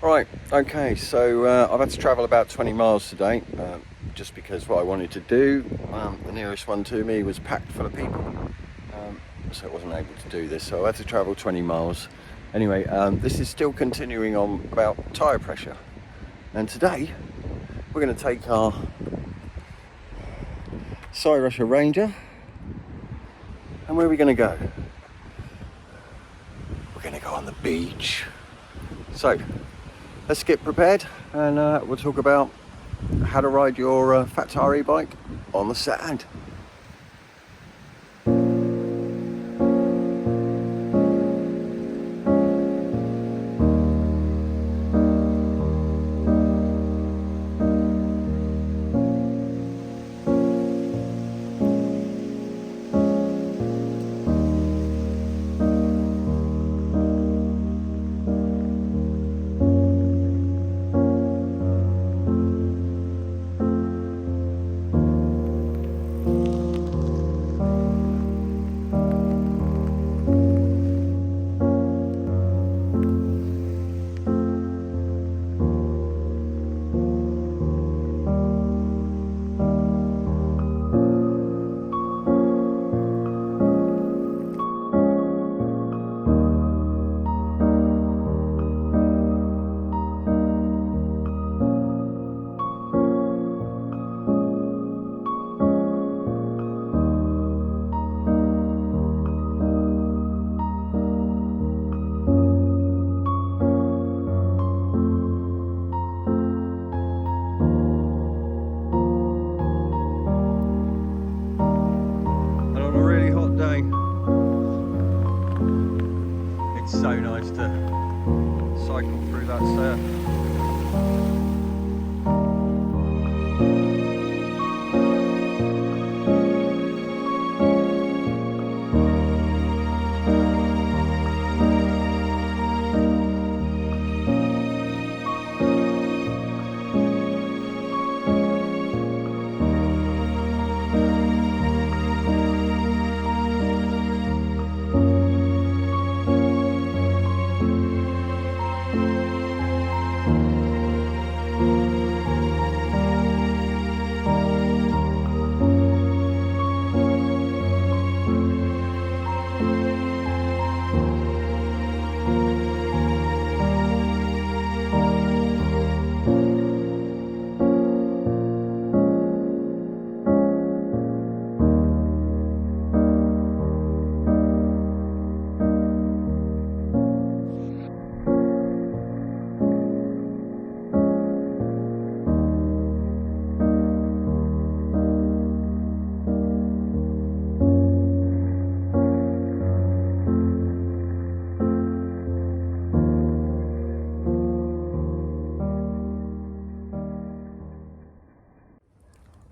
Right, okay, so I've had to travel about 20 miles today, just because what I wanted to do, the nearest one to me was packed full of people, so I wasn't able to do this, so I had to travel 20 miles. Anyway, this is still continuing on about tyre pressure, and today we're going to take our Cyrusher Ranger, and where are we going to go? We're going to go on the beach. So let's get prepared, and we'll talk about how to ride your fat tyre e-bike on the sand. And on a really hot day, it's so nice to cycle through that surf.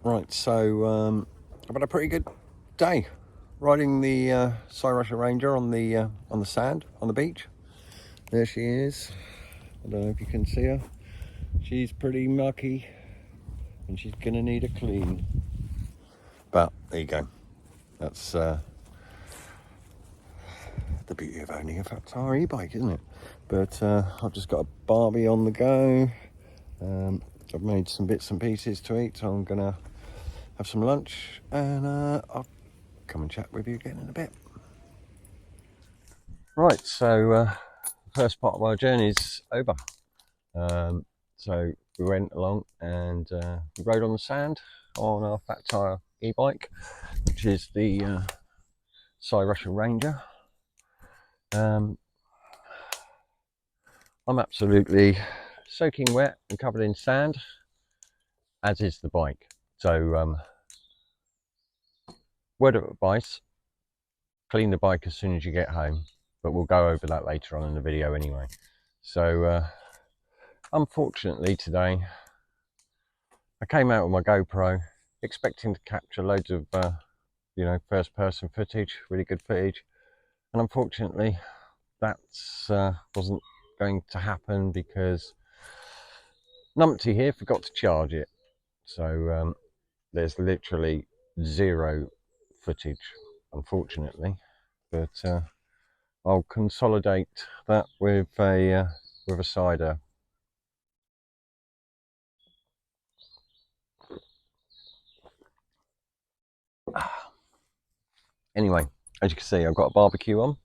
Right, so I've had a pretty good day riding the Cyrusher Ranger on the sand on the beach. There she is. I don't know if you can see her. She's pretty mucky, and she's gonna need a clean. But there you go. That's the beauty of owning a fat tyre e-bike, isn't it? But I've just got a Barbie on the go. I've made some bits and pieces to eat, so I'm gonna have some lunch, and I'll come and chat with you again in a bit. Right, so the first part of our journey is over. So we went along and we rode on the sand on our fat tyre e-bike, which is the Cyrusher Ranger. I'm absolutely soaking wet and covered in sand, as is the bike. So word of advice, clean the bike as soon as you get home, but we'll go over that later on in the video anyway. So unfortunately today I came out with my GoPro expecting to capture loads of first person footage, really good footage, and unfortunately that wasn't going to happen because Numpty here forgot to charge it. So there's literally zero footage, unfortunately, but I'll consolidate that with a cider Anyway, as you can see, I've got a barbecue on.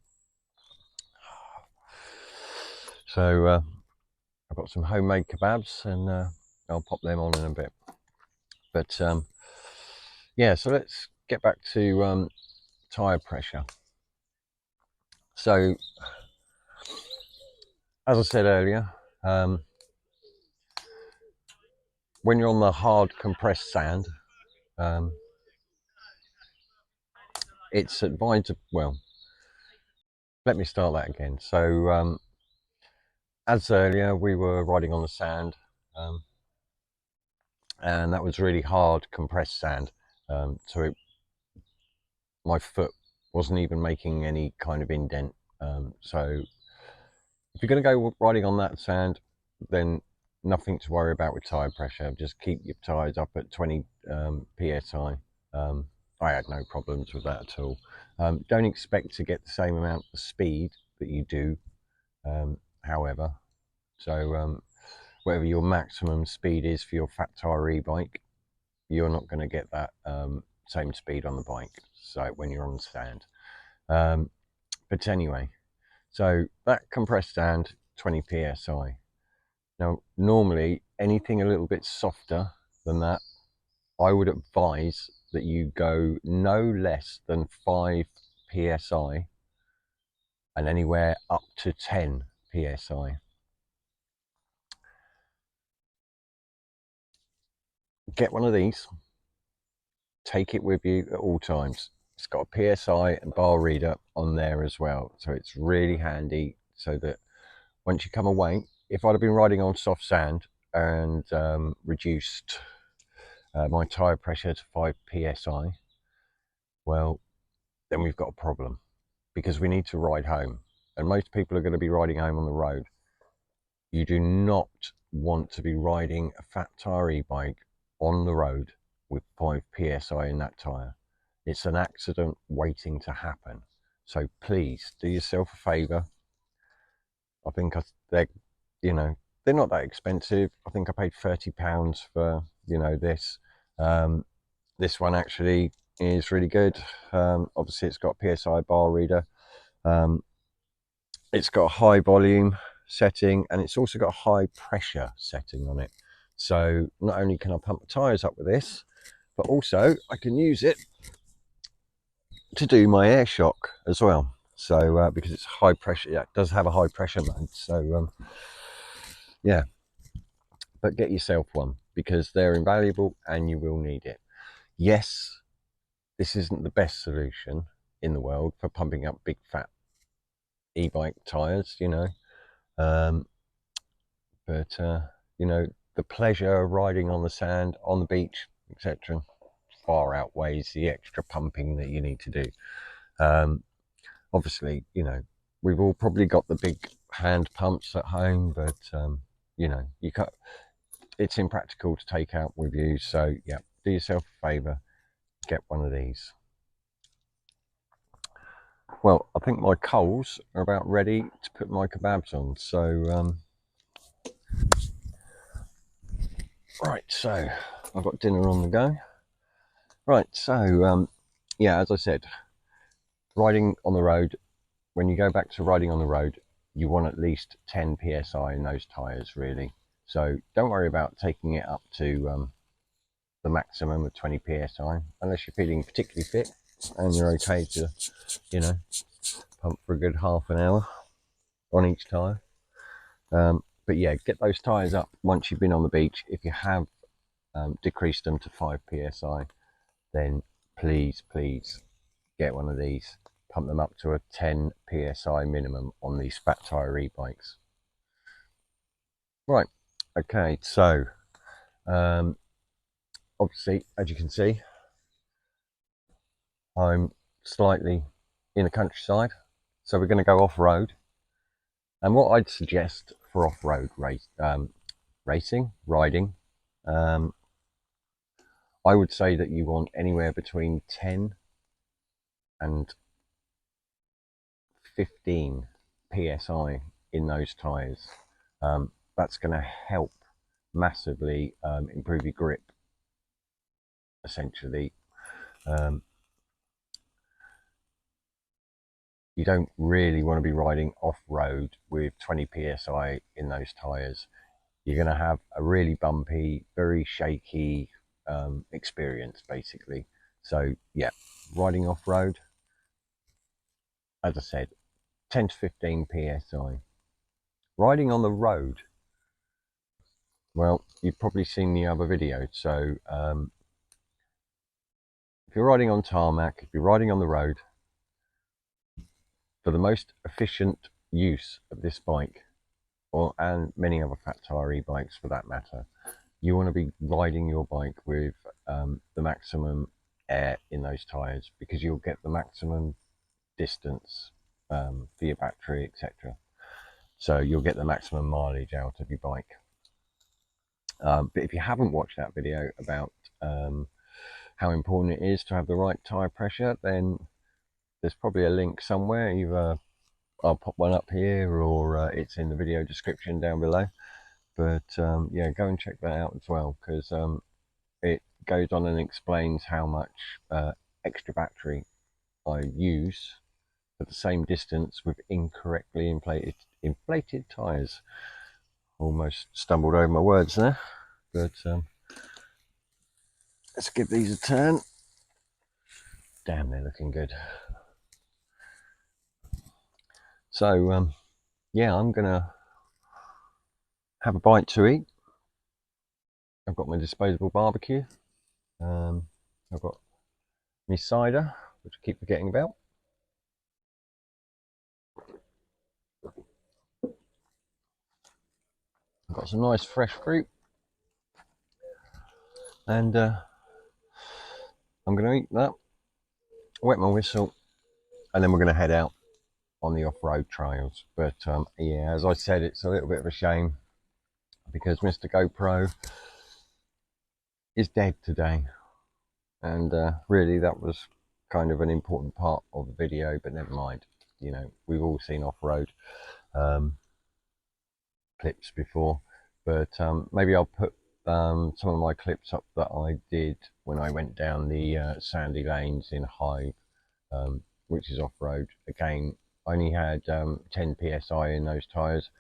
So I've got some homemade kebabs, and I'll pop them on in a bit. But yeah, so let's get back to tyre pressure. So as I said earlier, when you're on the hard compressed sand, it's advised, well, let me start that again. So as earlier, we were riding on the sand, and that was really hard compressed sand. So my foot wasn't even making any kind of indent. So if you're going to go riding on that sand, then nothing to worry about with tyre pressure. Just keep your tyres up at 20 psi. I had no problems with that at all. Don't expect to get the same amount of speed that you do, however. So whatever your maximum speed is for your fat tyre e-bike, you're not going to get that same speed on the bike, so when you're on the sand. But anyway, so that compressed sand, 20 psi. Now, normally anything a little bit softer than that, I would advise that you go no less than 5 psi and anywhere up to 10 psi. Get one of these, take it with you at all times. It's got a PSI and bar reader on there as well, so it's really handy, so that once you come away, if I'd have been riding on soft sand and reduced my tyre pressure to 5 psi, well, then we've got a problem, because we need to ride home, and most people are going to be riding home on the road. You do not want to be riding a fat tyre e-bike on the road with 5 psi in that tyre. It's an accident waiting to happen. So please do yourself a favour. I think they're, you know, they're not that expensive. I think I paid £30 for, you know, this. This one actually is really good. Obviously, it's got a PSI bar reader. It's got a high volume setting, and it's also got a high pressure setting on it. So not only can I pump the tyres up with this, but also I can use it to do my air shock as well. So because it's high pressure, yeah, it does have a high pressure mode. So yeah, but get yourself one, because they're invaluable and you will need it. Yes, this isn't the best solution in the world for pumping up big fat e-bike tyres, you know, but you know, the pleasure of riding on the sand, on the beach, etc., far outweighs the extra pumping that you need to do. Obviously, you know, we've all probably got the big hand pumps at home, but you know, you can't, it's impractical to take out with you. So yeah, do yourself a favor, get one of these. Well, I think my coals are about ready to put my kebabs on. So right, so I've got dinner on the go. Right, so yeah, as I said, riding on the road, when you go back to riding on the road, you want at least 10 psi in those tyres, really. So don't worry about taking it up to the maximum of 20 psi, unless you're feeling particularly fit and you're okay to, you know, pump for a good half an hour on each tyre. But yeah, get those tyres up once you've been on the beach. If you have decreased them to 5 psi, then please get one of these. Pump them up to a 10 psi minimum on these fat tyre e-bikes. Right, okay, so obviously, as you can see, I'm slightly in the countryside, so we're going to go off-road. And what I'd suggest for off-road riding, I would say that you want anywhere between 10 and 15 psi in those tyres. That's going to help massively improve your grip, essentially. you don't really want to be riding off-road with 20 psi in those tyres. You're going to have a really bumpy, very shaky experience basically. So yeah, riding off-road, as I said, 10 to 15 psi. Riding on the road, well, you've probably seen the other video. So if you're riding on tarmac, if you're riding on the road, for the most efficient use of this bike, and many other fat tyre e-bikes for that matter, you want to be riding your bike with the maximum air in those tyres, because you'll get the maximum distance for your battery, etc. So you'll get the maximum mileage out of your bike. But if you haven't watched that video about how important it is to have the right tyre pressure, then there's probably a link somewhere. Either I'll pop one up here, or it's in the video description down below. But yeah, go and check that out as well, because it goes on and explains how much extra battery I use for the same distance with incorrectly inflated tyres. Almost stumbled over my words there, but let's give these a turn. Damn, they're looking good. So yeah, I'm gonna have a bite to eat. I've got my disposable barbecue. I've got my cider, which I keep forgetting about. I've got some nice fresh fruit, and I'm going to eat that, wet my whistle, and then we're going to head out on the off-road trails. But yeah, as I said, it's a little bit of a shame because Mr. GoPro is dead today, and really that was kind of an important part of the video, but never mind. You know, we've all seen off-road clips before, but maybe I'll put some of my clips up that I did when I went down the sandy lanes in Hive, which is off-road. Again, I only had 10 psi in those tyres,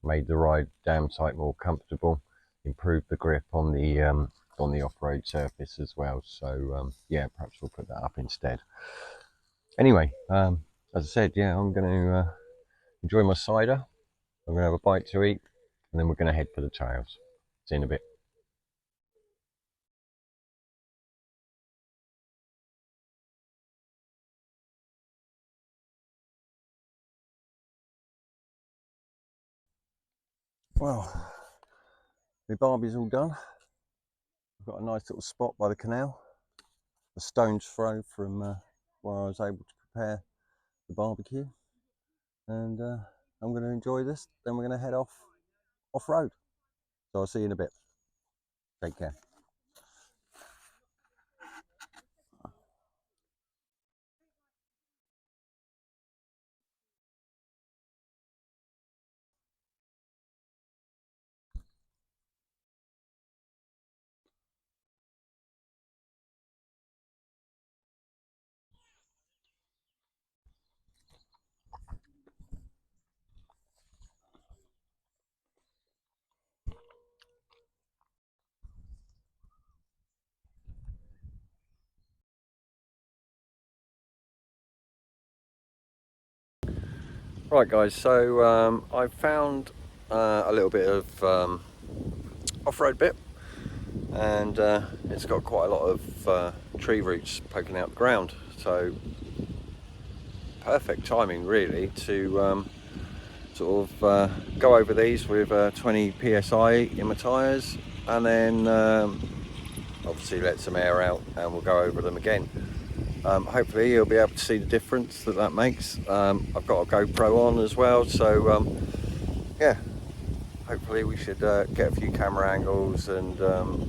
made the ride damn sight more comfortable, improved the grip on the off-road surface as well. So yeah, perhaps we'll put that up instead. Anyway, as I said, yeah, I'm going to enjoy my cider. I'm going to have a bite to eat, and then we're going to head for the trails. See you in a bit. Well, my barbie's all done. I've got a nice little spot by the canal, a stone's throw from where I was able to prepare the barbecue, and I'm going to enjoy this. Then we're going to head off-road. So I'll see you in a bit. Take care. Right guys, so I found a little bit of off-road bit, and it's got quite a lot of tree roots poking out the ground, so perfect timing really to sort of go over these with 20 psi in my tyres, and then obviously let some air out and we'll go over them again. Hopefully you'll be able to see the difference that makes. I've got a GoPro on as well, so yeah, hopefully we should get a few camera angles, and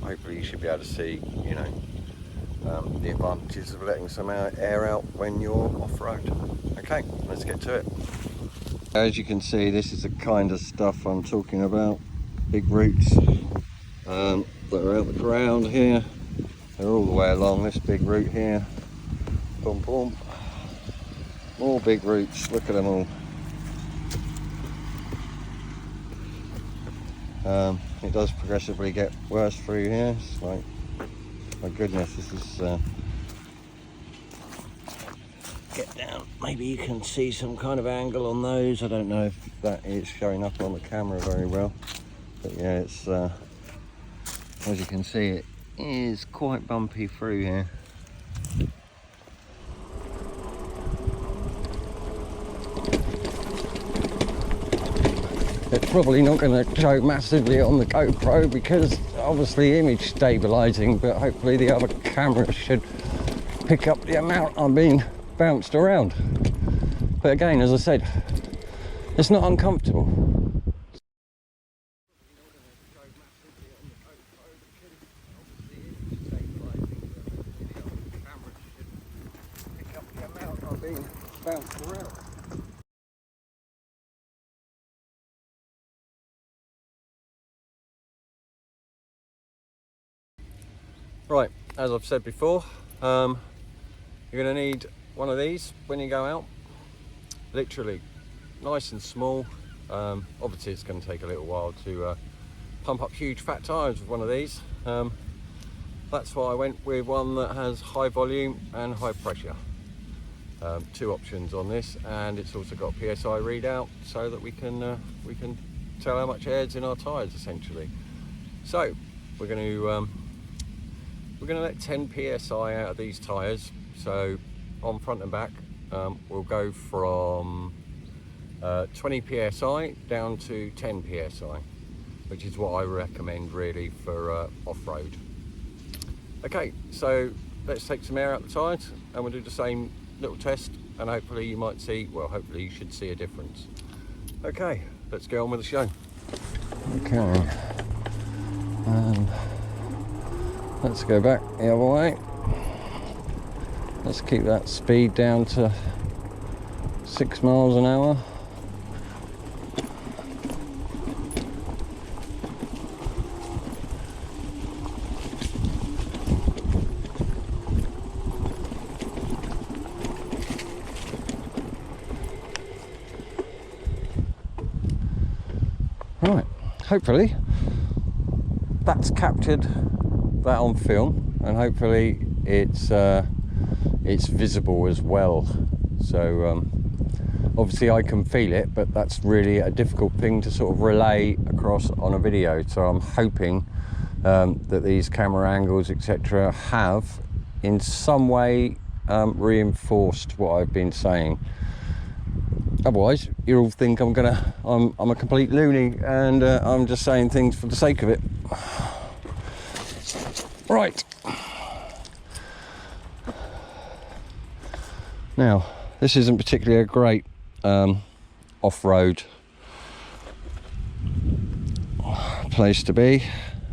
hopefully you should be able to see, you know, the advantages of letting some air out when you're off-road. Okay, let's get to it. As you can see, this is the kind of stuff I'm talking about. Big roots that are out the ground here. They're all the way along this big root here. Boom, boom. More big roots, look at them all. It does progressively get worse through here. It's like, my goodness, this is get down. Maybe you can see some kind of angle on those. I don't know if that is showing up on the camera very well, but yeah, it's as you can see, it is quite bumpy through here. It's probably not going to show massively on the GoPro because obviously image stabilizing, but hopefully the other camera should pick up the amount I'm being bounced around. But again, as I said, it's not uncomfortable. Right, as I've said before, you're going to need one of these when you go out. Literally nice and small. Obviously it's going to take a little while to pump up huge fat tyres with one of these. That's why I went with one that has high volume and high pressure. Two options on this, and it's also got a PSI readout so that we can tell how much air's in our tyres essentially. So we're going to let 10 psi out of these tyres. So on front and back, we'll go from 20 psi down to 10 psi, which is what I recommend really for off-road. Okay, so let's take some air out the tyres and we'll do the same little test, and hopefully you might see, well, hopefully you should see a difference. Okay, let's go on with the show. Okay. Let's go back the other way. Let's keep that speed down to 6 miles an hour. Right, hopefully that's captured that on film, and hopefully it's visible as well. So obviously I can feel it, but that's really a difficult thing to sort of relay across on a video. So I'm hoping that these camera angles etc have in some way reinforced what I've been saying. Otherwise you'll all think I'm a complete loony and I'm just saying things for the sake of it. Right, now this isn't particularly a great off-road place to be,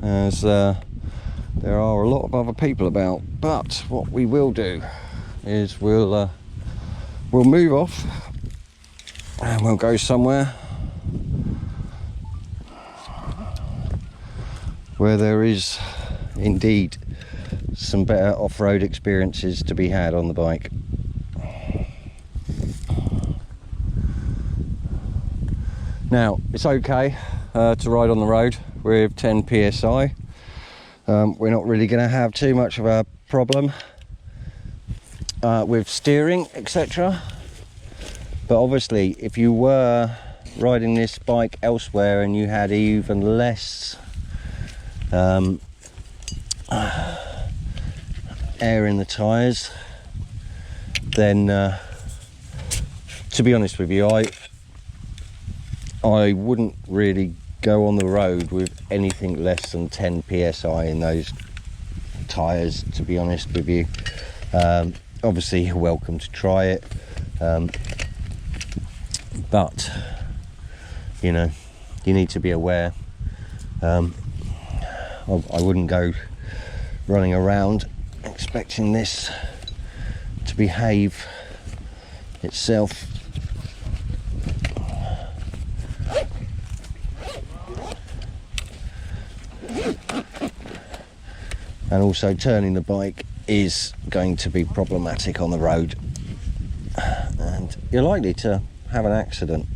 as there are a lot of other people about, but what we will do is we'll move off and we'll go somewhere where there is indeed some better off-road experiences to be had on the bike. Now it's okay to ride on the road with 10 psi. We're not really going to have too much of a problem with steering etc, but obviously if you were riding this bike elsewhere and you had even less air in the tyres, then to be honest with you, I wouldn't really go on the road with anything less than 10 psi in those tyres, to be honest with you. Obviously you're welcome to try it, but you know, you need to be aware. I wouldn't go running around expecting this to behave itself. And also turning the bike is going to be problematic on the road, and you're likely to have an accident,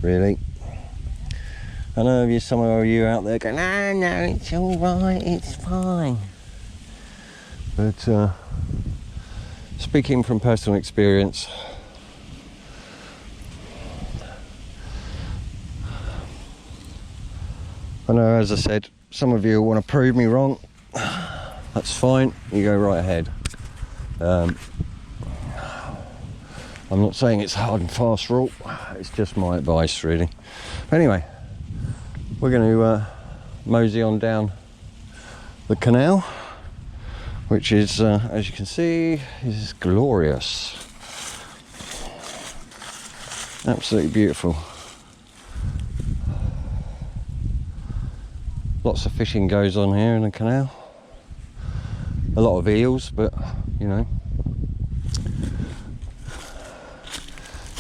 really. I know some of you out there going, no, it's all right, it's fine. But speaking from personal experience, I know, as I said, some of you want to prove me wrong. That's fine, you go right ahead. I'm not saying it's hard and fast rule, it's just my advice, really. Anyway, we're going to mosey on down the canal, which is, as you can see, is glorious. Absolutely beautiful. Lots of fishing goes on here in the canal. A lot of eels, but you know,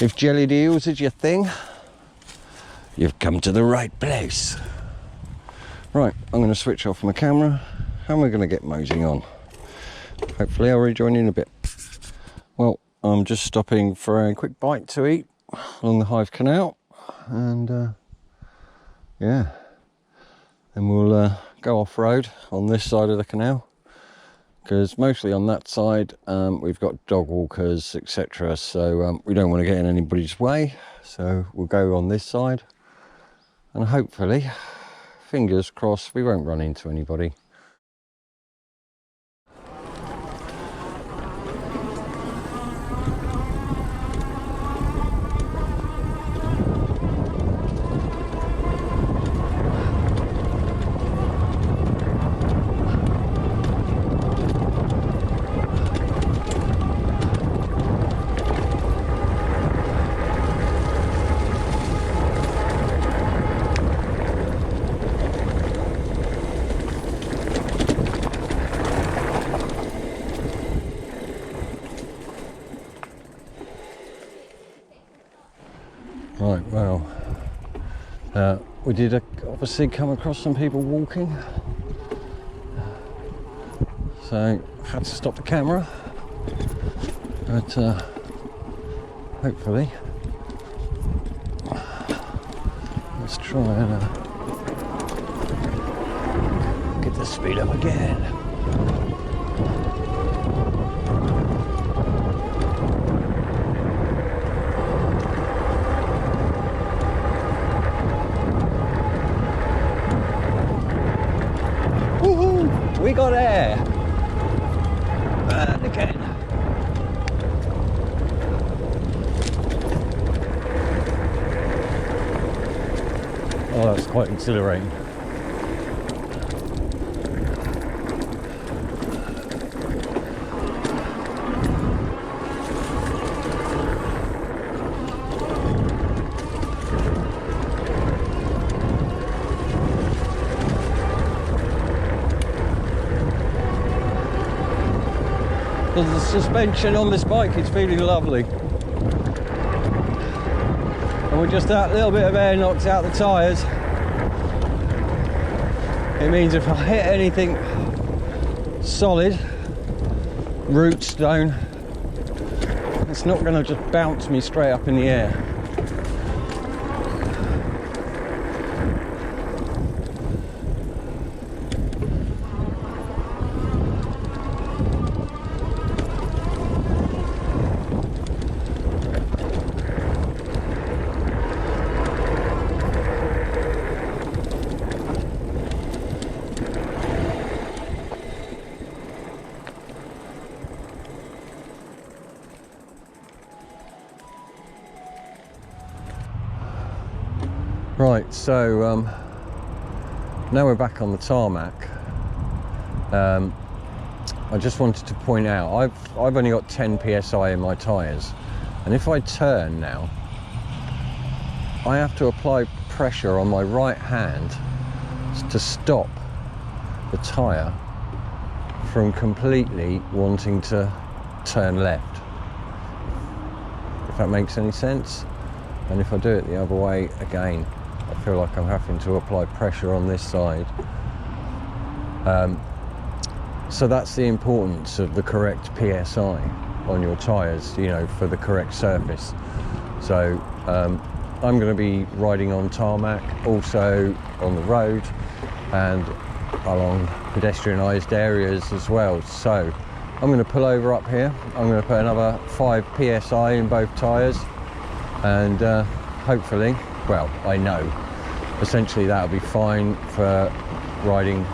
if jellied eels is your thing, you've come to the right place. Right, I'm going to switch off my camera and we're going to get moseying on. Hopefully I'll rejoin you in a bit. Well, I'm just stopping for a quick bite to eat along the Hive Canal, and yeah, then we'll go off-road on this side of the canal, because mostly on that side we've got dog walkers, etc., so we don't want to get in anybody's way, so we'll go on this side and hopefully, fingers crossed, we won't run into anybody. Right, well, we did obviously come across some people walking, so had to stop the camera, but hopefully, let's try and get the speed up again. We got air, and again. Oh, that's quite exhilarating. The suspension on this bike is feeling lovely, and with just that little bit of air knocked out the tyres, it means if I hit anything solid, root, stone, it's not going to just bounce me straight up in the air. Right, so now we're back on the tarmac. I just wanted to point out, I've only got 10 psi in my tyres, and if I turn now, I have to apply pressure on my right hand to stop the tyre from completely wanting to turn left, if that makes any sense. And if I do it the other way, again, I feel like I'm having to apply pressure on this side. So that's the importance of the correct PSI. on your tyres, you know, for the correct surface. So I'm going to be riding on tarmac, also on the road and along pedestrianised areas as well. So I'm going to pull over up here. I'm going to put another 5 psi in both tyres, and hopefully, well, I know essentially that'll be fine for riding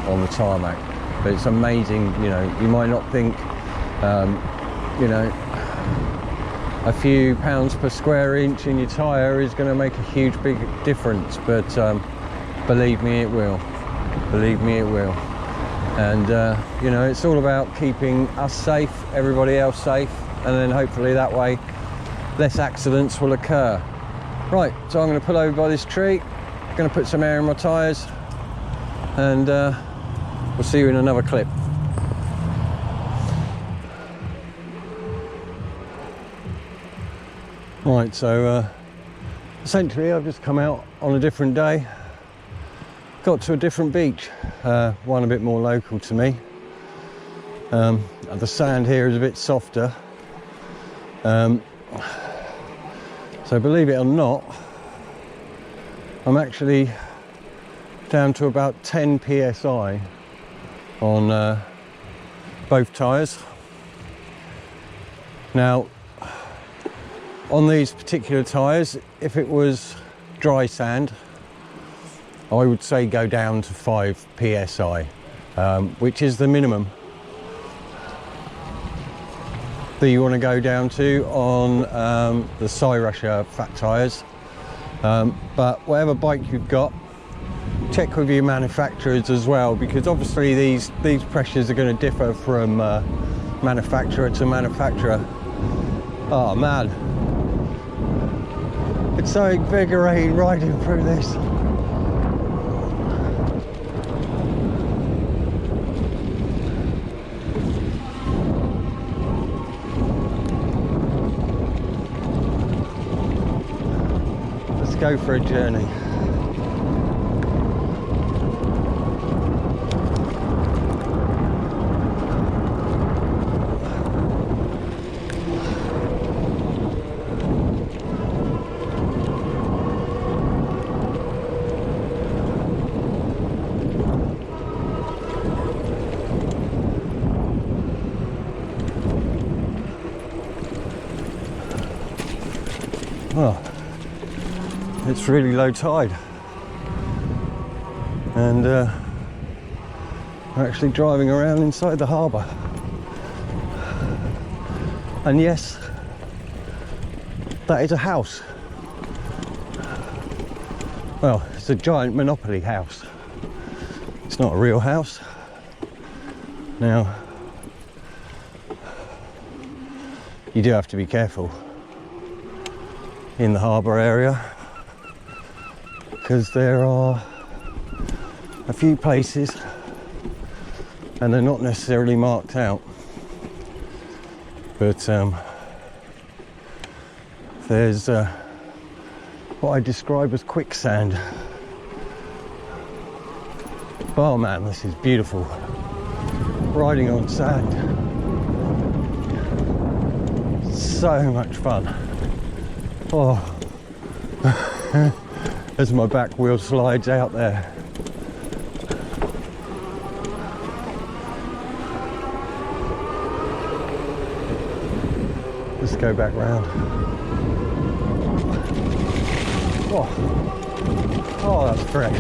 on the tarmac. But it's amazing, you know, you might not think you know, a few pounds per square inch in your tyre is going to make a huge big difference, but believe me it will. Believe me it will. And you know, it's all about keeping us safe, everybody else safe, and then hopefully that way less accidents will occur. Right, so I'm going to pull over by this tree, going to put some air in my tyres, and we'll see you in another clip. Right, so essentially I've just come out on a different day, got to a different beach, one a bit more local to me. The sand here is a bit softer, so believe it or not, I'm actually down to about 10 psi on both tyres. Now, on these particular tyres, if it was dry sand, I would say go down to 5 psi, which is the minimum that you want to go down to on the Cyrusher fat tyres. But whatever bike you've got, check with your manufacturers as well, because obviously these pressures are going to differ from manufacturer to manufacturer. Oh man, it's so invigorating riding through this. Let's go for a journey. Well, it's really low tide, and we're actually driving around inside the harbour, and yes, that is a house. Well, it's a giant Monopoly house. It's not a real house. Now, you do have to be careful in the harbour area, because there are a few places and they're not necessarily marked out, but there's what I describe as quicksand. Oh man, this is beautiful, riding on sand, so much fun. Oh, as my back wheel slides out there. Let's go back round. Oh, that's fresh.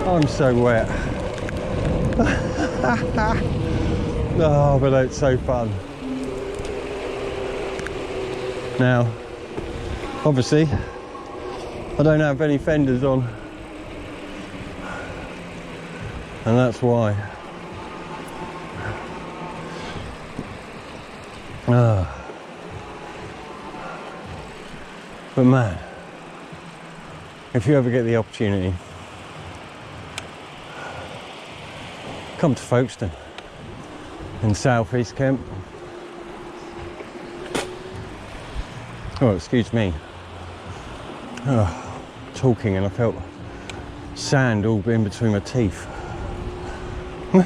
I'm so wet. Oh, but it's so fun. Now, obviously, I don't have any fenders on, and that's why. But man, if you ever get the opportunity, come to Folkestone in South East Kent. Oh, excuse me. Oh, talking and I felt sand all in between my teeth. I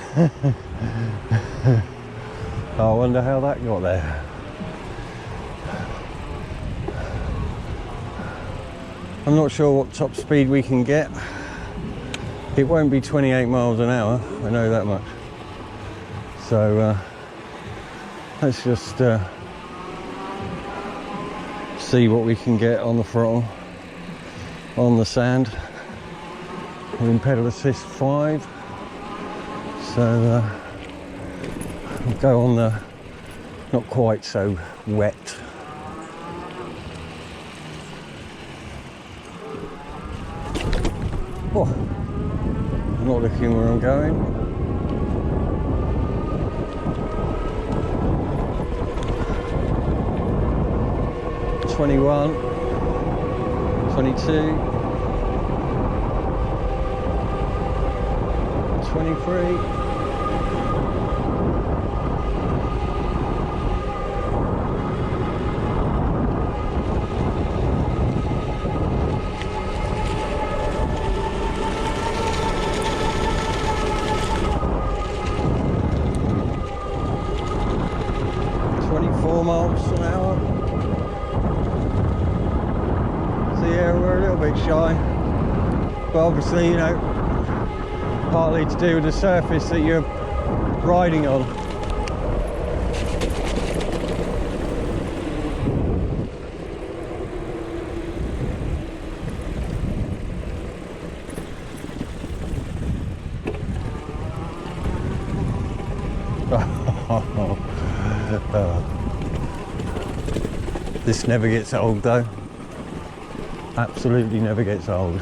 wonder how that got there. I'm not sure what top speed we can get. It won't be 28 miles an hour, I know that much. So let's just see what we can get on the throttle, on the sand. We're in pedal assist 5. So we'll go on the not quite so wet. Oh, I'm not looking where I'm going. $21, $22, $23. 24 miles an hour. So yeah, we're a little bit shy, but obviously, you know, partly to do with the surface that you're riding on. This never gets old though. Absolutely never gets old.